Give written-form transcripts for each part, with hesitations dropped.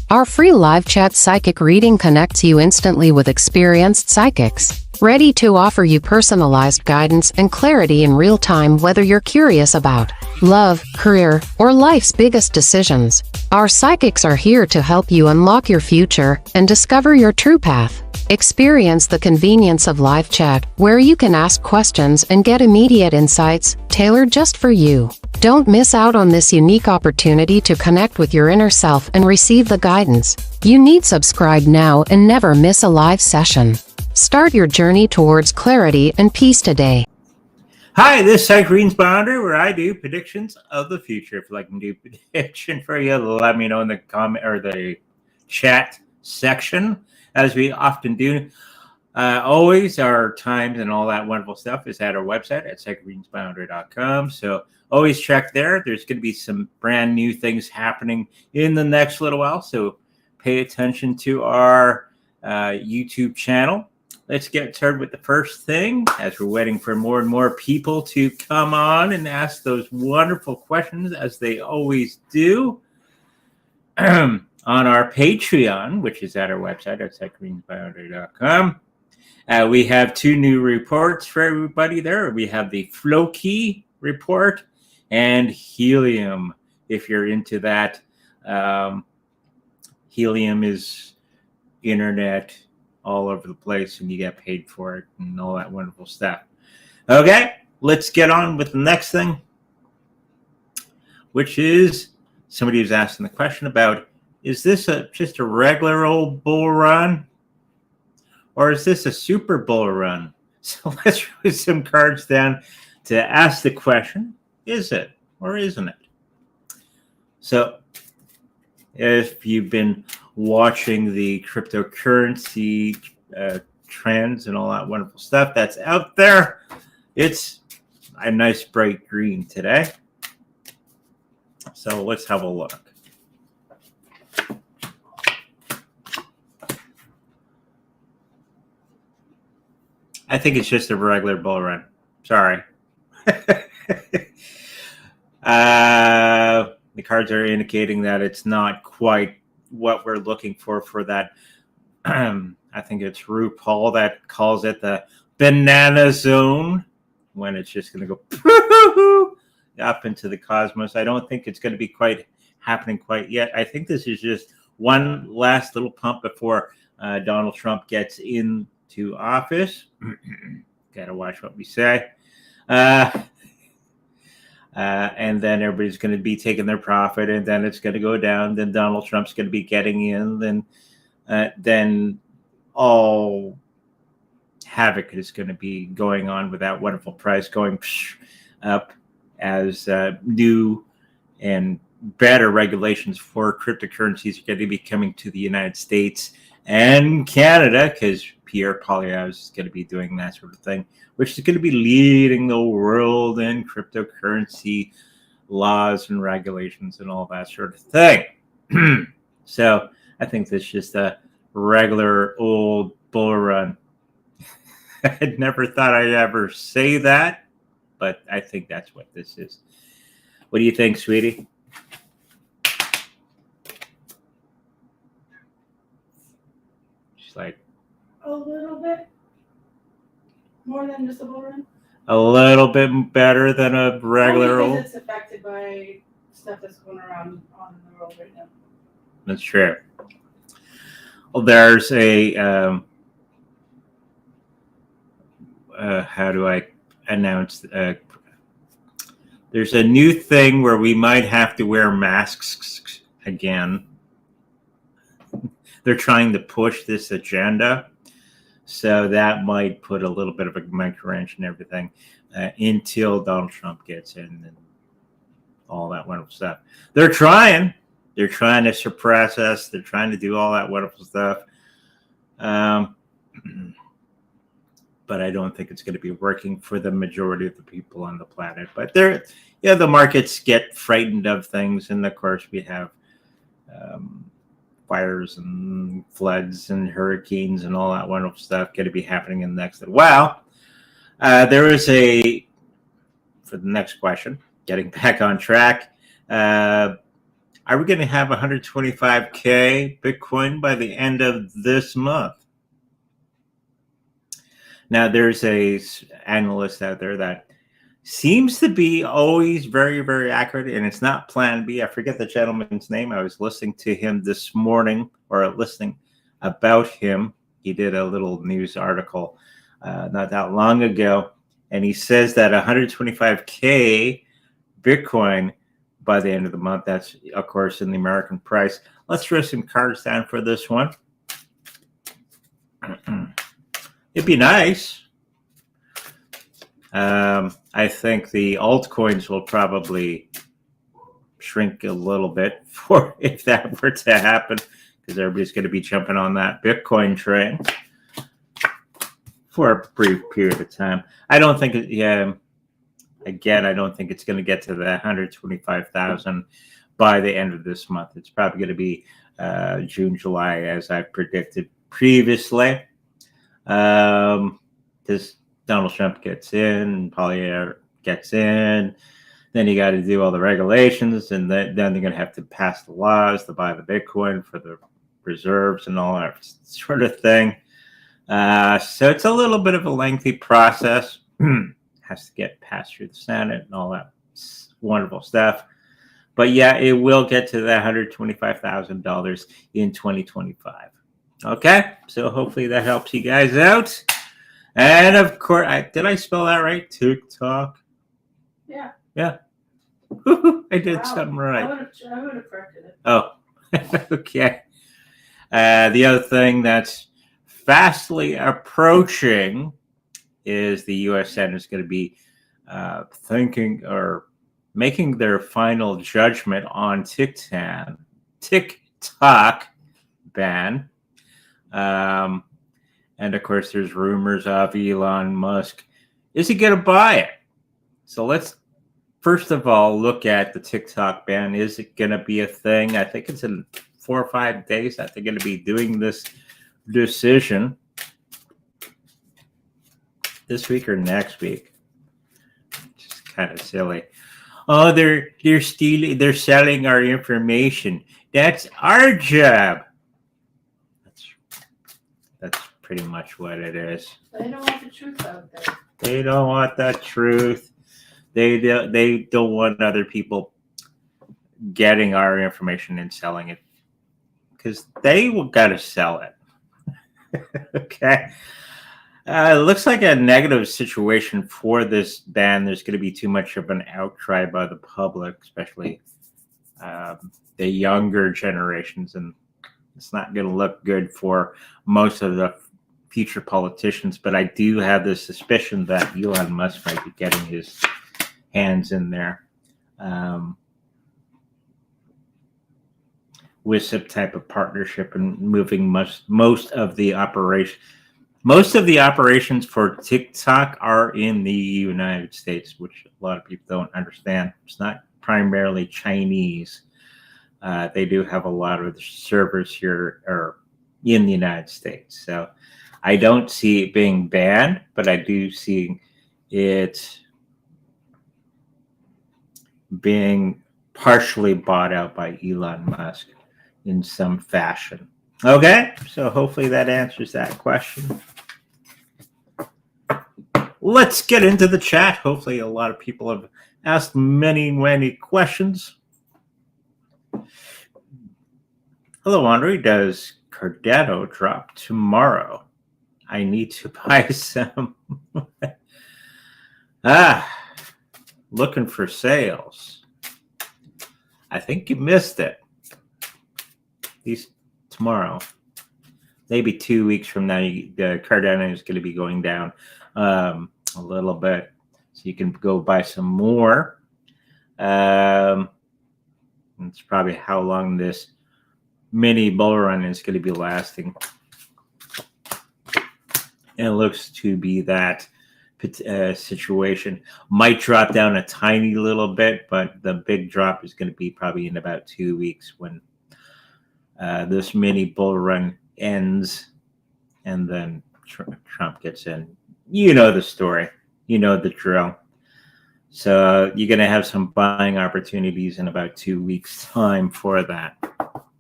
Our free live chat psychic reading connects you instantly with experienced psychics, ready to offer you personalized guidance and clarity in real time, whether you're curious about love, career, or life's biggest decisions. Our psychics are here to help you unlock your future and discover your true path. Experience the convenience of live chat, where you can ask questions and get immediate insights tailored just for you. Don't miss out on this unique opportunity to connect with your inner self and receive the guidance you need. Subscribe now and never miss a live session. Start your journey towards clarity and peace today. Hi, this is Psychic Readings Bounder, where I do predictions of the future. If you'd like me to do a prediction for you, let me know in the comment or the chat section, as we often do. Always our times and all that wonderful stuff is at our website at psychicreadingsbounder.com. So always check there. There's going to be some brand new things happening in the next little while. So pay attention to our YouTube channel. Let's get started with the first thing, as we're waiting for more and more people to come on and ask those wonderful questions, as they always do, on our Patreon, which is at our website at psychicreadingsbounder.com. We have two new reports for everybody there. We have the FLOKI report and Helium, if you're into that. Helium is internet all over the place, and you get paid for it and all that wonderful stuff. Okay, let's get on with the next thing, which is somebody who's asking the question about, is this just a regular old bull run, or is this a super bull run? So let's put some cards down to ask the question, is it or isn't it? So if you've been watching the cryptocurrency trends and all that wonderful stuff that's out there, it's a nice bright green today. So let's have a look. I think it's just a regular bull run. Sorry. The cards are indicating that it's not quite what we're looking for that. I think it's RuPaul that calls it the banana zone, when it's just going to go up into the cosmos. I don't think it's going to be quite happening quite yet. I think this is just one last little pump before Donald Trump gets into office. Gotta watch what we say. And then everybody's going to be taking their profit, and then it's going to go down. Then Donald Trump's going to be getting in. Then all havoc is going to be going on with that wonderful price going up, as new and better regulations for cryptocurrencies are going to be coming to the United States and Canada, because Pierre Poilievre is going to be doing that sort of thing, which is going to be leading the world in cryptocurrency laws and regulations and all that sort of thing. So I think this is just a regular old bull run. I never thought I'd ever say that, but I think that's what this is. What do you think, sweetie? She's like, a little bit more than just a bull run. A little bit better than a regular old. It's affected by stuff that's going around on in the world right now. That's true. Well, there's a how do I announce? There's a new thing where we might have to wear masks again. They're trying to push this agenda. So that might put a little bit of a monkey wrench and everything until Donald Trump gets in and all that wonderful stuff. They're trying to suppress us. They're trying to do all that wonderful stuff. But I don't think it's going to be working for the majority of the people on the planet. But the markets get frightened of things. And of course we have fires and floods and hurricanes and all that wonderful stuff going to be happening in the next little while. There is for the next question, getting back on track, are we going to have 125K Bitcoin by the end of this month? Now, there's a analyst out there that seems to be always very, very accurate, and it's not Plan B. I forget the gentleman's name. I was listening to him this morning, or listening about him. He did a little news article not that long ago, and he says that 125K Bitcoin by the end of the month. That's, of course, in the American price. Let's throw some cards down for this one. It'd be nice. I think the altcoins will probably shrink a little bit for if that were to happen, because everybody's going to be jumping on that Bitcoin train for a brief period of time. I don't think it, again, I don't think it's going to get to the 125,000 by the end of this month. It's probably going to be June, July, as I predicted previously. Because Donald Trump gets in, Polyair gets in, then you got to do all the regulations, and then they're going to have to pass the laws to buy the Bitcoin for the reserves and all that sort of thing. So it's a little bit of a lengthy process. Has to get passed through the Senate and all that wonderful stuff. But yeah, it will get to that $125,000 in 2025. Okay, so hopefully that helps you guys out. And of course, did I spell that right? TikTok? Yeah. Yeah. I did something right. I would have corrected it. Oh, okay. The other thing that's fastly approaching is the U.S. Senate is going to be thinking or making their final judgment on TikTok ban. And of course, there's rumors of Elon Musk. Is he going to buy it? So let's first of all look at the TikTok ban. Is it going to be a thing? I think it's in 4 or 5 days that they're going to be doing this decision. This week or next week. Just kind of silly. Oh, they're stealing. They're selling our information. That's our job. That's pretty much what it is. They don't want the truth out there. They don't want that truth. They don't want other people getting our information and selling it, because they will got to sell it. Okay. It looks like a negative situation for this ban. There's going to be too much of an outcry by the public, especially the younger generations, and it's not going to look good for most of the future politicians. But I do have the suspicion that Elon Musk might be getting his hands in there with some type of partnership and moving most of the operation. Most of the operations for TikTok are in the United States, which a lot of people don't understand. It's not primarily Chinese. They do have a lot of the servers here or in the United States. So I don't see it being banned, but I do see it being partially bought out by Elon Musk in some fashion. Okay, so hopefully that answers that question. Let's get into the chat. Hopefully a lot of people have asked many questions. Hello, Andre. Does Cardano drop tomorrow? I need to buy some. Looking for sales. I think you missed it. These tomorrow, maybe 2 weeks from now, the Cardano is going to be going down a little bit, so you can go buy some more. It's probably how long this mini bull run is going to be lasting. And it looks to be that situation. Might drop down a tiny little bit, but the big drop is going to be probably in about 2 weeks when this mini bull run ends, and then Trump gets in. You know the story. You know the drill. So you're going to have some buying opportunities in about 2 weeks' time for that.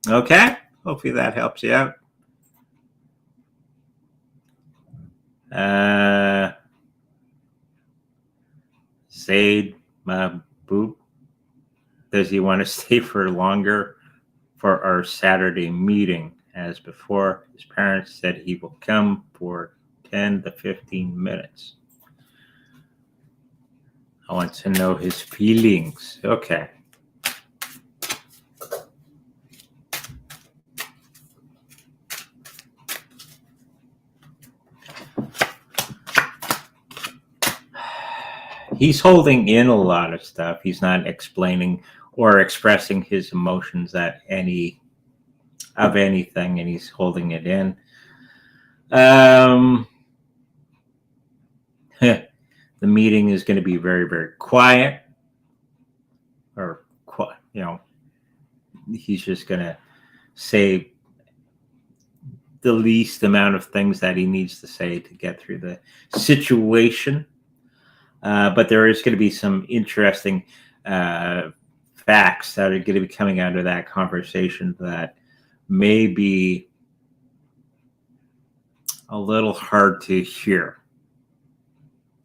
Okay? Hopefully that helps you out. Zade, Boop, does he want to stay for longer for our Saturday meeting? As before, his parents said he will come for 10 to 15 minutes. I want to know his feelings. Okay. He's holding in a lot of stuff. He's not explaining or expressing his emotions at anything, and he's holding it in. The meeting is going to be very, very quiet, or he's just going to say the least amount of things that he needs to say to get through the situation. But there is going to be some interesting facts that are going to be coming out of that conversation that may be a little hard to hear.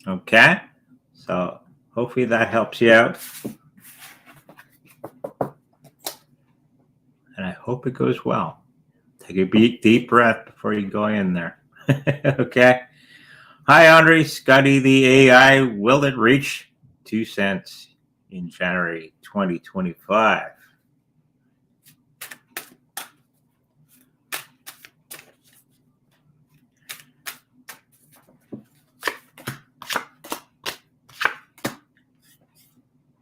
Okay? So hopefully that helps you out. And I hope it goes well. Take a deep breath before you go in there. Okay? Hi, Andre. Scotty, the AI, will it reach 2 cents in January 2025?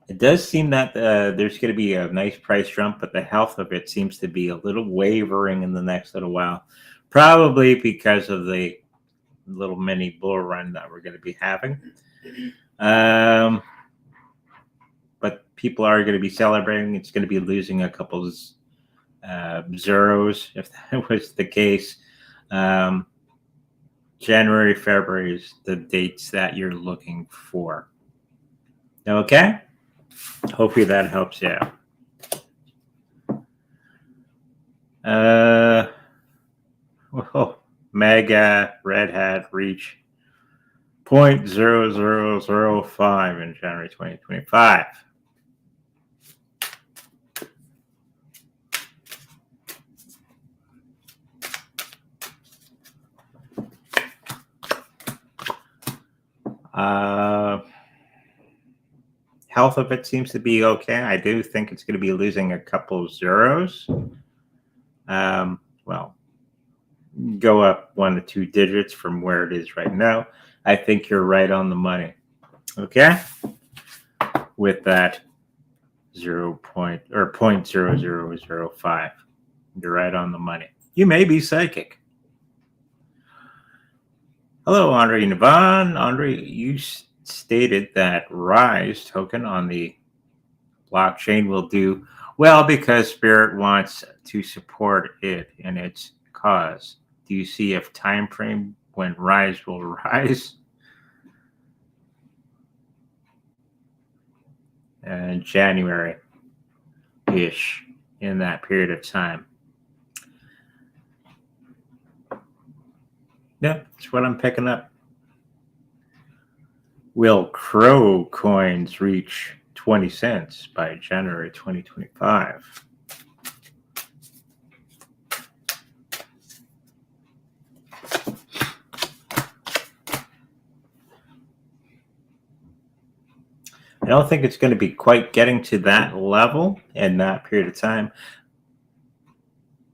It does seem that there's going to be a nice price jump, but the health of it seems to be a little wavering in the next little while, probably because of the little mini bull run that we're going to be having. But people are going to be celebrating. It's going to be losing a couple zeros if that was the case. January, February is the dates that you're looking for. Okay? Hopefully that helps you out. Mega Red Hat reach 0.0005 in January 2025. Health of it seems to be okay. I do think it's going to be losing a couple of zeros. Well, go up 1 to 2 digits from where it is right now. I think you're right on the money. Okay? With that 0.0005. You're right on the money. You may be psychic. Hello, Andre and Yvonne. Andre, you stated that Rise token on the blockchain will do well because Spirit wants to support it in its cause. Do you see a time frame when Rise will rise? January-ish, in that period of time. Yep, that's what I'm picking up. Will Crow coins reach 20 cents by January 2025? I don't think it's going to be quite getting to that level in that period of time.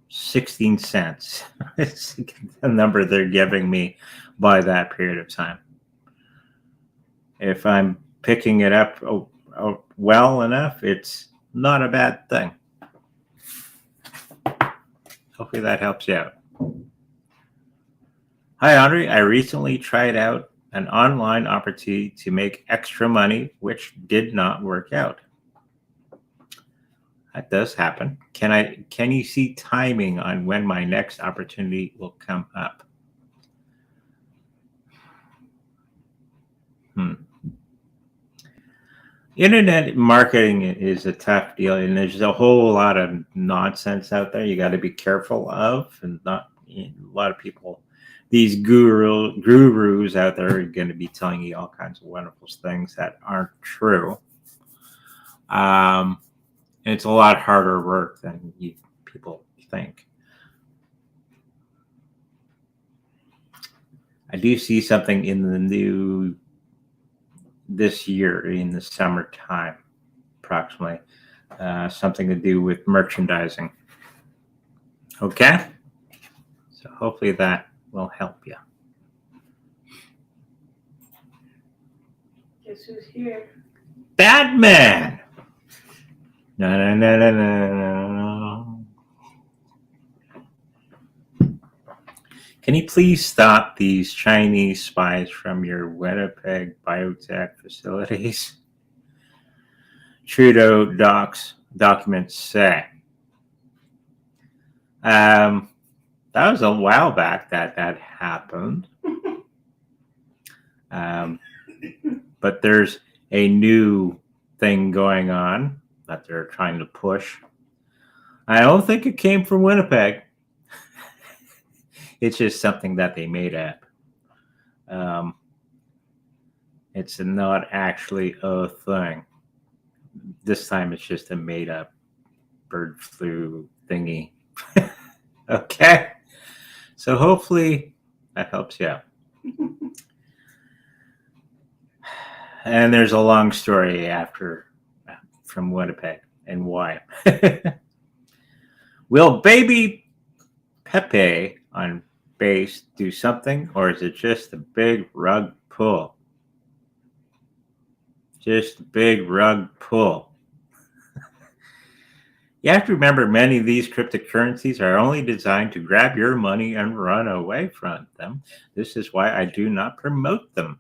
16 cents. It's the number they're giving me by that period of time. If I'm picking it up well enough, it's not a bad thing. Hopefully that helps you out. Hi, Andre. I recently tried out an online opportunity to make extra money, which did not work out. That does happen. Can you see timing on when my next opportunity will come up? Internet marketing is a tough deal, and there's a whole lot of nonsense out there you got to be careful of, and not a lot of people. These gurus out there are going to be telling you all kinds of wonderful things that aren't true. And it's a lot harder work than people think. I do see something in the new this year in the summertime, approximately, something to do with merchandising. Okay, so hopefully that will help you. Guess who's here? Batman. No. Can you please stop these Chinese spies from your Winnipeg Biotech facilities? Trudeau documents say. That was a while back that happened. But there's a new thing going on that they're trying to push. I don't think it came from Winnipeg. It's just something that they made up. It's not actually a thing. This time it's just a made up bird flu thingy. Okay. So hopefully that helps you out. And there's a long story from Winnipeg and why. Will baby Pepe on bass do something, or is it just a big rug pull? Just a big rug pull. You have to remember, many of these cryptocurrencies are only designed to grab your money and run away from them. This is why I do not promote them.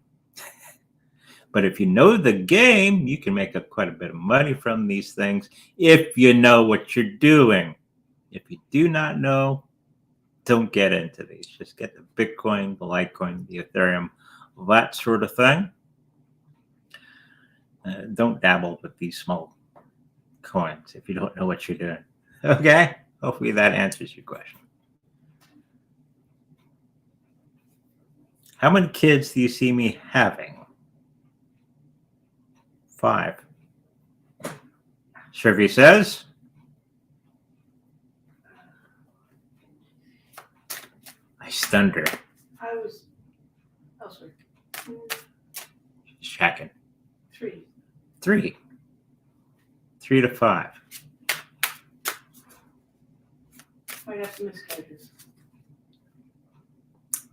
But if you know the game, you can make up quite a bit of money from these things if you know what you're doing. If you do not know, don't get into these. Just get the Bitcoin, the Litecoin, the Ethereum, that sort of thing. Don't dabble with these small coins if you don't know what you're doing. Okay? Hopefully that answers your question. How many kids do you see me having? 5. Survey says I stunned her. I was elsewhere. Checking. 3. 3. 3 to 5. Might have some miscarriages.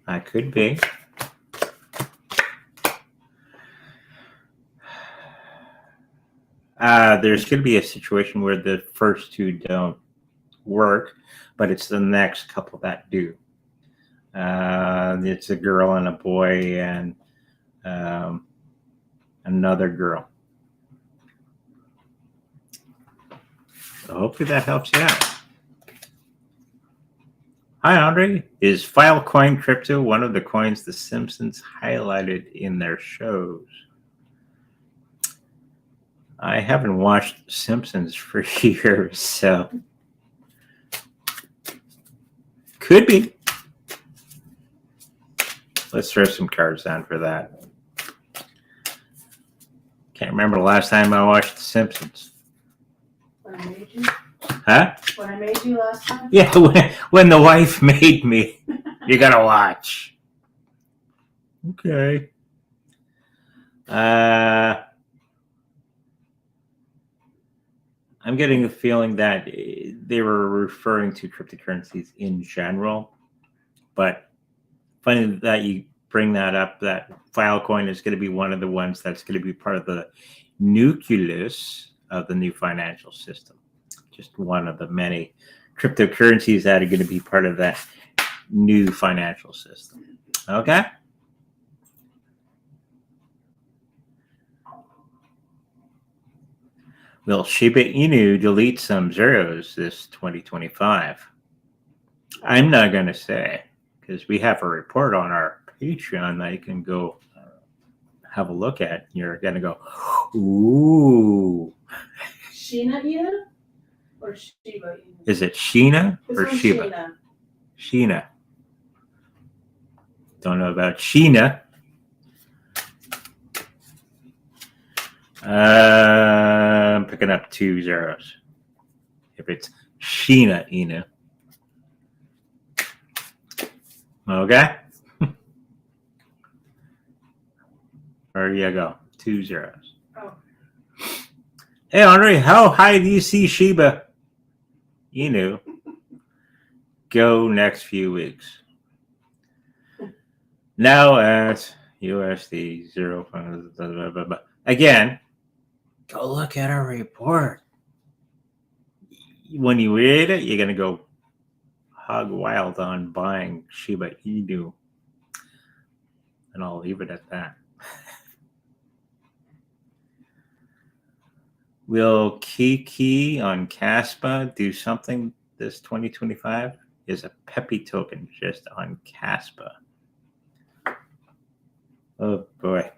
I could be. There's going to be a situation where the first 2 don't work, but it's the next couple that do. It's a girl and a boy and another girl. So hopefully that helps you out. Hi, Andre. Is Filecoin crypto one of the coins the Simpsons highlighted in their shows? I haven't watched Simpsons for years, so could be. Let's throw some cards down for that. Can't remember the last time I watched The Simpsons. When I made you? Huh? When I made you last time? Yeah, when the wife made me. You gotta watch. Okay. I'm getting the feeling that they were referring to cryptocurrencies in general, but funny that you bring that up, that Filecoin is going to be one of the ones that's going to be part of the nucleus of the new financial system. Just one of the many cryptocurrencies that are going to be part of that new financial system. Okay? Will Shiba Inu delete some zeros this 2025? I'm not going to say, because we have a report on our Patreon that you can go have a look at. You're going to go, Ooh. Sheena Ina or Shiba Ina? Is it Sheena This or one's Shiba? Sheena. Sheena. Don't know about Sheena. I'm picking up 2 zeros. If it's Sheena Ina. Okay. There you go. 2 zeros. Oh. Hey, Andre, how high do you see Shiba Inu go next few weeks? Now at USD 0. Again, go look at our report. When you read it, you're going to go hog wild on buying Shiba Inu. And I'll leave it at that. Will Kiki on Casper do something this 2025? Is a Pepe token just on Casper? Oh boy.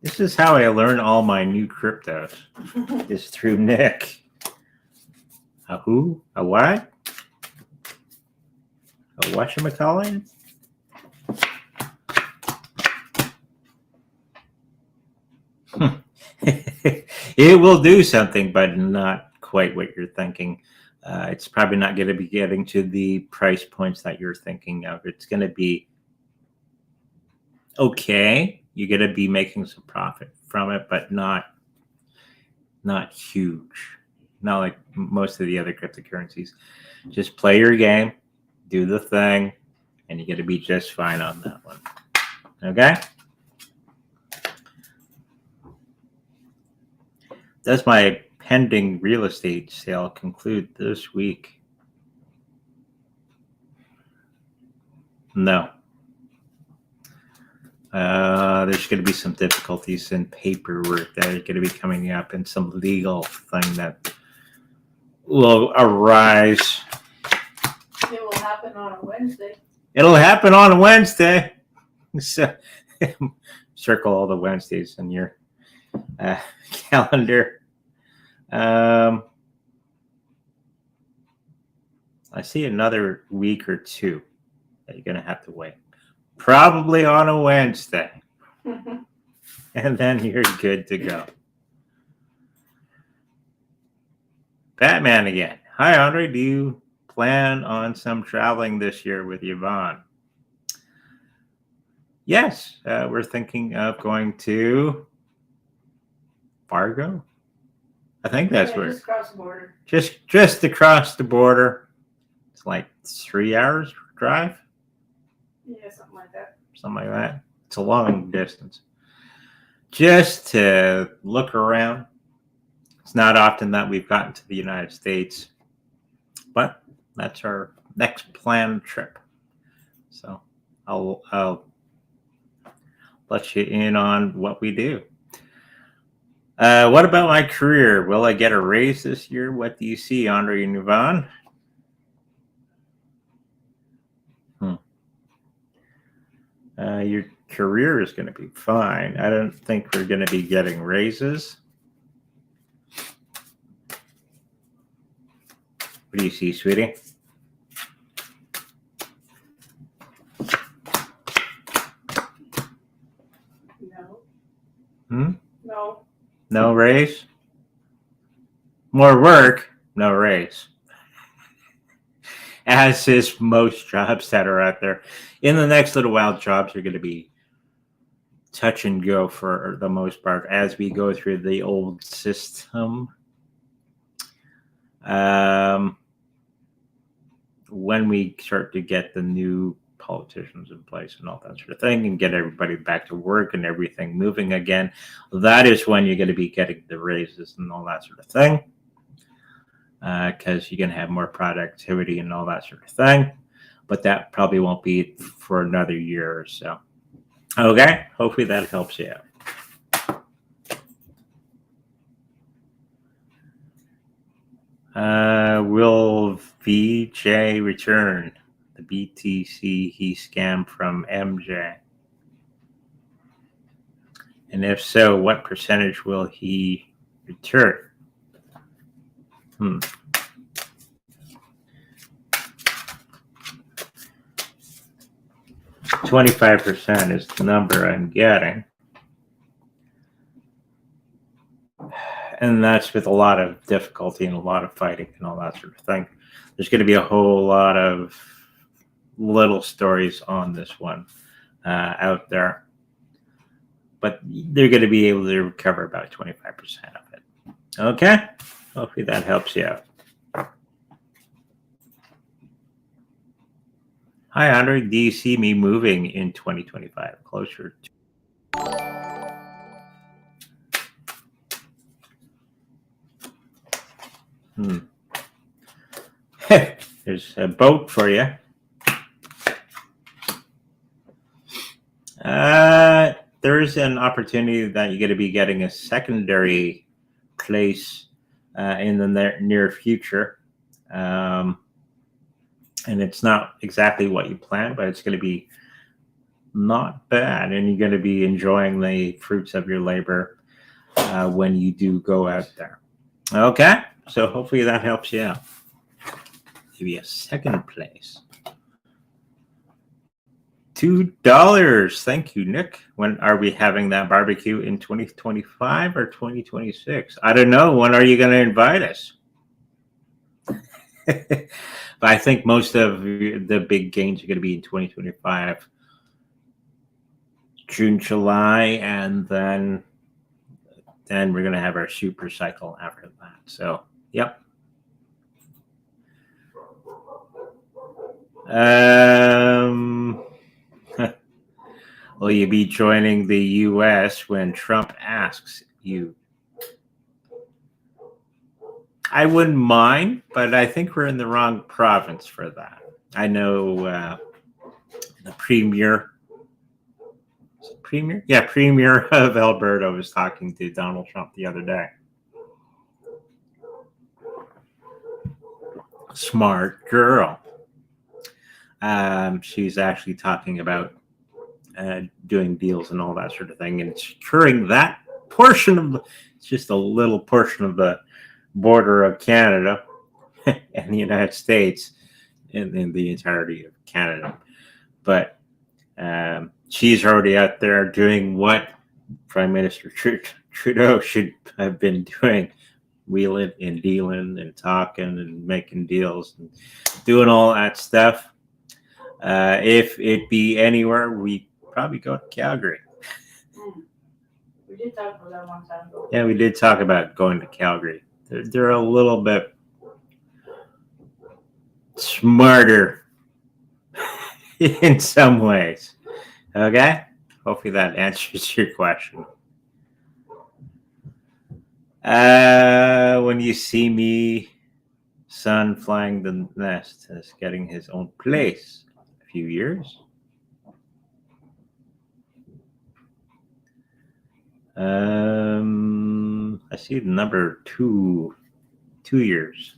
This is how I learn all my new cryptos. Is through Nick. A who? A what? A whatchamacallit? It will do something, but not quite what you're thinking. It's probably not going to be getting to the price points that you're thinking of. It's going to be okay. You're going to be making some profit from it, but not huge. Not like most of the other cryptocurrencies. Just play your game, do the thing, and you're going to be just fine on that one. Okay? Does my pending real estate sale conclude this week? No. There's going to be some difficulties in paperwork that are going to be coming up and some legal thing that will arise. It will happen on a Wednesday. It'll happen on a Wednesday. So circle all the Wednesdays in your calendar. I see another week or two that you're going to have to wait. Probably on a Wednesday. And then you're good to go. Batman again. Hi, Andre. Do you plan on some traveling this year with Yvonne? Yes. We're thinking of going to Fargo. I think that's where. Just across the border. Just across the border. It's like 3 hours drive. Yeah, something like that. Something like that. It's a long distance. Just to look around. It's not often that we've gotten to the United States, but that's our next planned trip. So I'll let you in on what we do. What about my career? Will I get a raise this year? What do you see, Andre and Yvonne? Your career is going to be fine. I don't think we're going to be getting raises. What do you see, sweetie? No. No. No raise? More work, no raise. As is most jobs that are out there. In the next little while, jobs are going to be touch and go for the most part as we go through the old system. When we start to get the new politicians in place and all that sort of thing and get everybody back to work and everything moving again, that is when you're going to be getting the raises and all that sort of thing, because you're going to have more productivity and all that sort of thing. But that probably won't be for another year or so. Okay, hopefully that helps you out. Will VJ return the BTC he scammed from MJ? And if so, what percentage will he return? 25% is the number I'm getting. And that's with a lot of difficulty and a lot of fighting and all that sort of thing. There's going to be a whole lot of little stories on this one out there. But they're going to be able to recover about 25% of it. Okay? Hopefully that helps you out. Hi, Andre. Do you see me moving in 2025 closer to? There's a boat for you. There's an opportunity that you're going to be getting a secondary place in the near future. And it's not exactly what you planned, but it's going to be not bad. And you're going to be enjoying the fruits of your labor when you do go out there. Okay? So hopefully that helps you out. Maybe a second place. $2. Thank you, Nick. When are we having that barbecue, in 2025 or 2026? I don't know. When are you going to invite us? But I think most of the big gains are going to be in 2025, June, July, and then we're going to have our super cycle after that. So, yep. Will you be joining the U.S. when Trump asks you? I wouldn't mind, but I think we're in the wrong province for that. I know the premier of Alberta was talking to Donald Trump the other day. Smart girl. She's actually talking about doing deals and all that sort of thing, and securing that portion of it's just a little portion of the border of Canada and the United States in the entirety of Canada. But she's already out there doing what Prime Minister Trudeau should have been doing, wheeling and dealing and talking and making deals and doing all that stuff. If it be anywhere, we probably go to Calgary. We did talk about that one time ago. Yeah, we did talk about going to Calgary. They're a little bit smarter in some ways. Okay? Hopefully that answers your question. When you see me, son flying the nest is getting his own place. A few years. I see the number 2 years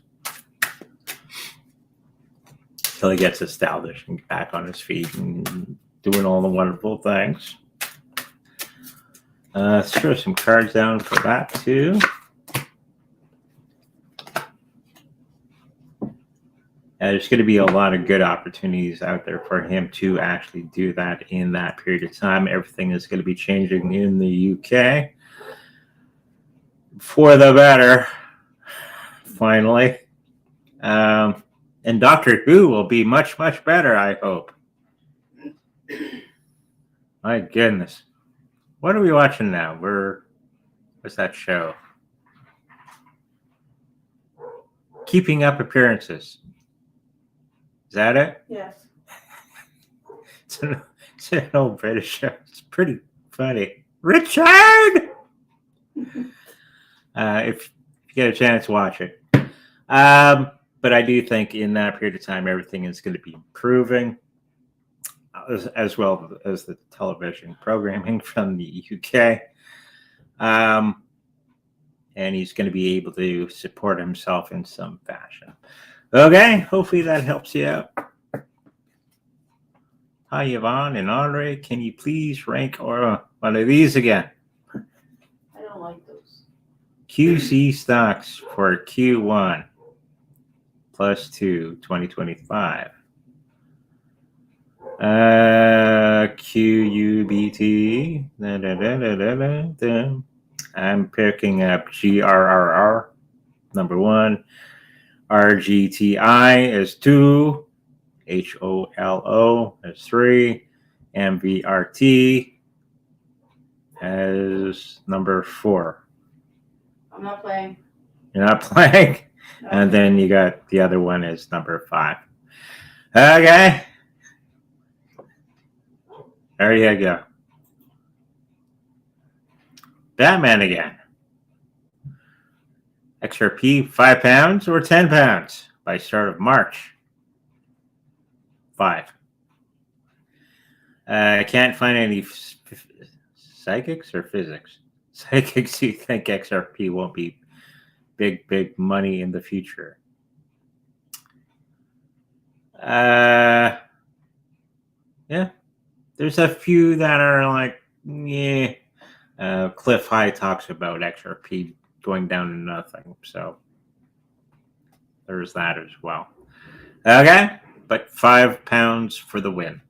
till he gets established and back on his feet and doing all the wonderful things. Let's throw some cards down for that too. There's going to be a lot of good opportunities out there for him to actually do that in that period of time. Everything is going to be changing in the UK for the better, finally. And Doctor Who will be much, much better, I hope. My goodness. What are we watching now? What's that show? Keeping Up Appearances. Is that it? Yes. It's an old British show. It's pretty funny. Richard! If you get a chance, watch it. But I do think in that period of time, everything is going to be improving, as well as the television programming from the UK. And he's going to be able to support himself in some fashion. Okay, hopefully that helps you out. Hi, Yvonne and Andre. Can you please rank one of these again? QC stocks for Q1 plus 2 2025. QUBT. I'm picking up GRRR, number 1. RGTI is 2. HOLO is 3. MVRT as number 4. I'm not playing. You're not playing? No. And then you got the other one is number 5. Okay. There you go. Batman again. XRP, 5 pounds or 10 pounds by start of March. 5. I can't find any psychics or physics. Psychics who think XRP won't be big money in the future. Yeah. There's a few that are like, yeah. Cliff High talks about XRP going down to nothing. So there's that as well. Okay. But 5 pounds for the win.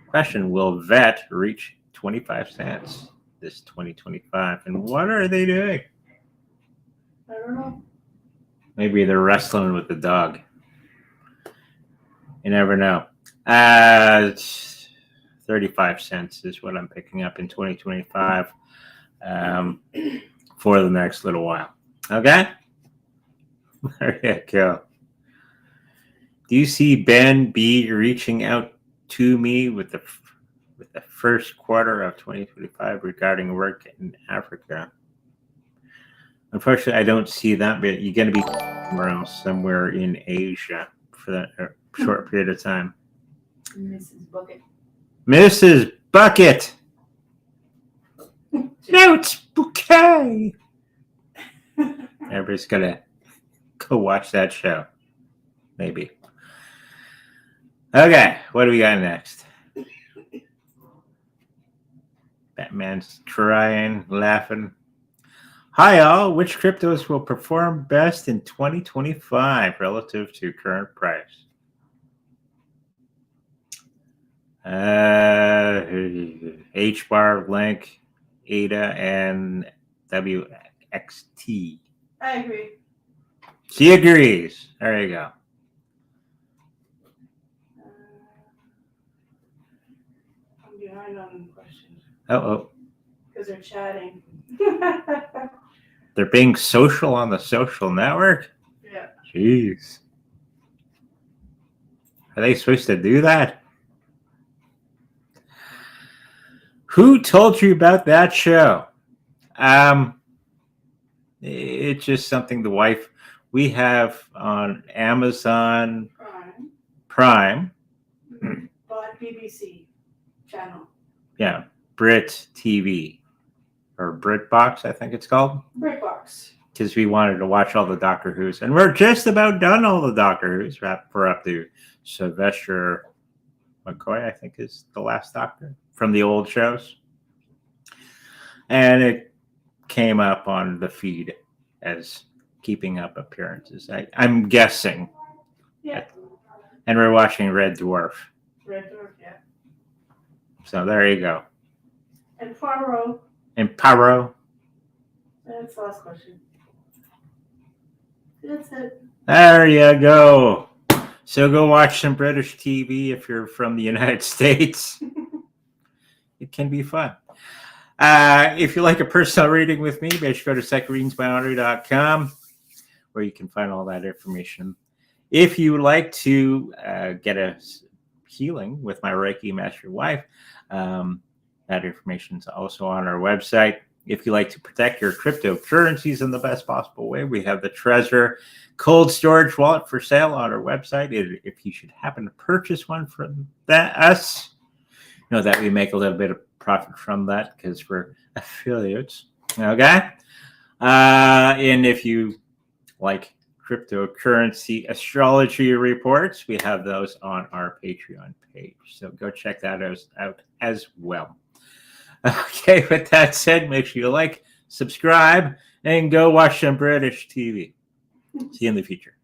Question, will VET reach 25 cents this 2025? And what are they doing? I don't know. Maybe they're wrestling with the dog. You never know. 35 cents is what I'm picking up in 2025 for the next little while. Okay? There you go. Do you see Ben B reaching out to me with the first quarter of 2025 regarding work in Africa? Unfortunately, I don't see that, but you're going to be somewhere in Asia for that short period of time. Mrs. Bucket. Mrs. Bucket! No, it's Bouquet! Everybody's going to go watch that show. Maybe. Okay, what do we got next? Batman's crying, laughing. Hi, all. Which cryptos will perform best in 2025 relative to current price? H-bar, Link, ADA, and WXT. I agree. She agrees. There you go. I'm behind on questions. Uh-oh. Because they're chatting. They're being social on the social network? Yeah. Jeez. Are they supposed to do that? Who told you about that show? It's just something the wife we have on Amazon Prime. But BBC channel. Yeah, Brit TV or BritBox, I think it's called. BritBox. Because we wanted to watch all the Doctor Who's, and we're just about done all the Doctor Who's. We're up to Sylvester McCoy, I think is the last Doctor from the old shows, and it came up on the feed as keeping up appearances. I'm guessing. Yeah. And we're watching Red Dwarf. Red Dwarf, yeah. So there you go. And Poirot. And Paro. That's the last question. That's it. There you go. So go watch some British TV if you're from the United States. It can be fun. If you like a personal reading with me, make sure to go to secondreadingsbyandrew.com where you can find all that information. If you would like to get a healing with my Reiki Master Wife, that information is also on our website. If you like to protect your cryptocurrencies in the best possible way, we have the Trezor cold storage wallet for sale on our website. If you should happen to purchase one from us, know that we make a little bit of profit from that because we're affiliates. Okay. And if you like cryptocurrency astrology reports, we have those on our Patreon page. So go check that out as well. Okay, with that said, make sure you like, subscribe, and go watch some British TV. See you in the future.